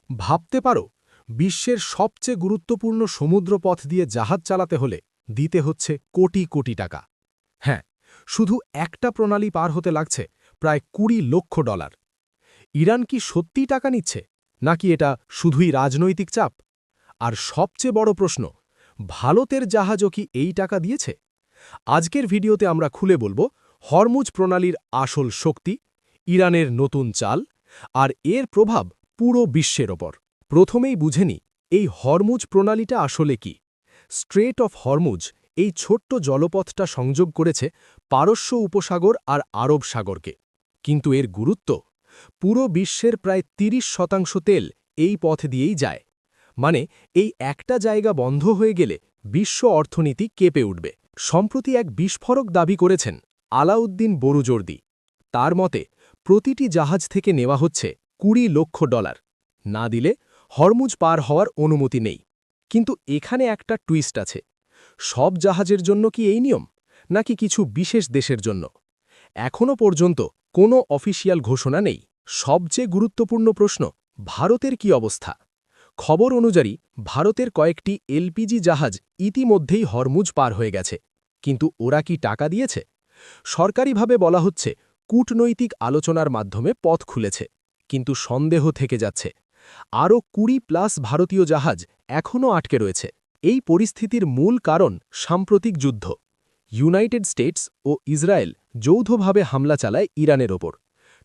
ভাবতে পারো, বিশ্বের সবচেয়ে গুরুত্বপূর্ণ সমুদ্রপথ দিয়ে জাহাজ চালাতে হলে দিতে হচ্ছে কোটি কোটি টাকা। হ্যাঁ, শুধু একটা প্রণালী পার হতে লাগছে প্রায় $20 লক্ষ। ইরান কি সত্যিই টাকা নিচ্ছে, নাকি এটা শুধুই রাজনৈতিক চাপ? আর সবচেয়ে বড় প্রশ্ন, ভারতের জাহাজও কি এই টাকা দিয়েছে? আজকের ভিডিওতে আমরা খুলে বলবো হরমুজ প্রণালীর আসল শক্তি, ইরানের নতুন চাল, আর এর প্রভাব পুরো বিশ্বের ওপর। প্রথমেই বুঝে নিই, এই হরমুজ প্রণালীটা আসলে কি। স্ট্রেট অফ হরমুজ এই ছোট্ট জলপথটা সংযোগ করেছে পারস্য উপসাগর আর আরব সাগরকে। কিন্তু এর গুরুত্ব, পুরো বিশ্বের প্রায় 30% তেল এই পথ দিয়েই যায়। মানে এই একটা জায়গা বন্ধ হয়ে গেলে বিশ্ব অর্থনীতি কেঁপে উঠবে। সম্প্রতি এক বিস্ফোরক দাবি করেছেন আলাউদ্দিন বরুজর্দি। তার মতে প্রতিটি জাহাজ থেকে নেওয়া হচ্ছে $20 লক্ষ। না দিলে হরমুজ পার হওয়ার অনুমতি নেই। কিন্তু এখানে একটা টুইস্ট আছে। সব জাহাজের জন্য কি এই নিয়ম, নাকি কিছু বিশেষ দেশের জন্য? এখনও পর্যন্ত কোনো অফিসিয়াল ঘোষণা নেই। সবচেয়ে গুরুত্বপূর্ণ প্রশ্ন, ভারতের কি অবস্থা? খবর অনুযায়ী ভারতের কয়েকটি এলপিজি জাহাজ ইতিমধ্যেই হরমুজ পার হয়ে গেছে। কিন্তু ওরা কি টাকা দিয়েছে? সরকারিভাবে বলা হচ্ছে কূটনৈতিক আলোচনার মাধ্যমে পথ খুলেছে, কিন্তু সন্দেহ থেকে যাচ্ছে। আরও 20+ ভারতীয় জাহাজ এখনও আটকে রয়েছে। এই পরিস্থিতির মূল কারণ সাম্প্রতিক যুদ্ধ। ইউনাইটেড স্টেটস ও ইসরায়েল যৌথভাবে হামলা চালায় ইরানের ওপর।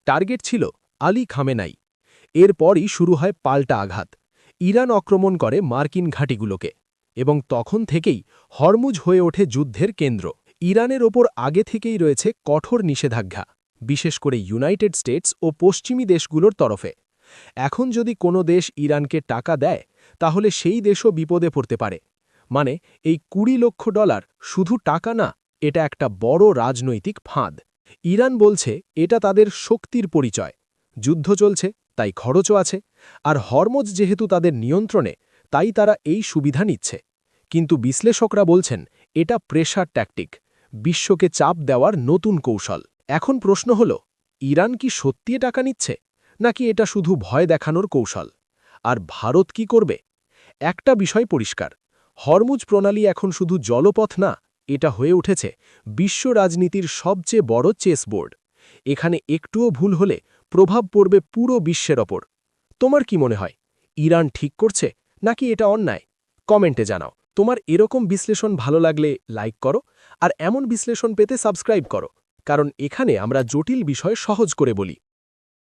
টার্গেট ছিল আলী খামেনাই। এরপরই শুরু হয় পাল্টা আঘাত। ইরান আক্রমণ করে মার্কিন ঘাঁটিগুলোকে, এবং তখন থেকেই হরমুজ হয়ে ওঠে যুদ্ধের কেন্দ্র। ইরানের ওপর আগে থেকেই রয়েছে কঠোর নিষেধাজ্ঞা, বিশেষ করে ইউনাইটেড স্টেটস ও পশ্চিমী দেশগুলোর তরফে। এখন যদি কোনো দেশ ইরানকে টাকা দেয়, তাহলে সেই দেশও বিপদে পড়তে পারে। মানে এই $20 লক্ষ শুধু টাকা না, এটা একটা বড় রাজনৈতিক ফাঁদ। ইরান বলছে এটা তাদের শক্তির পরিচয়। যুদ্ধ চলছে, তাই খরচও আছে। আর হরমুজ যেহেতু তাদের নিয়ন্ত্রণে, তাই তারা এই সুবিধা নিচ্ছে। কিন্তু বিশ্লেষকরা বলছেন এটা প্রেশার ট্যাকটিক, বিশ্বকে চাপ দেওয়ার নতুন কৌশল। এখন প্রশ্ন হল, ইরান কি সত্যিই টাকা নিচ্ছে, নাকি এটা শুধু ভয় দেখানোর কৌশল? আর ভারত কি করবে? একটা বিষয় পরিষ্কার, হরমুজ প্রণালী এখন শুধু জলপথ না, এটা হয়ে উঠেছে বিশ্ব রাজনীতির সবচেয়ে বড় চেসবোর্ড। এখানে একটুও ভুল হলে প্রভাব পড়বে পুরো বিশ্বের ওপর। তোমার কি মনে হয়, ইরান ঠিক করছে, নাকি এটা অন্যায়? কমেন্টে জানাও। তোমার এরকম বিশ্লেষণ ভালো লাগলে লাইক করো, আর এমন বিশ্লেষণ পেতে সাবস্ক্রাইব করো, কারণ এখানে আমরা জটিল বিষয় সহজ করে বলি।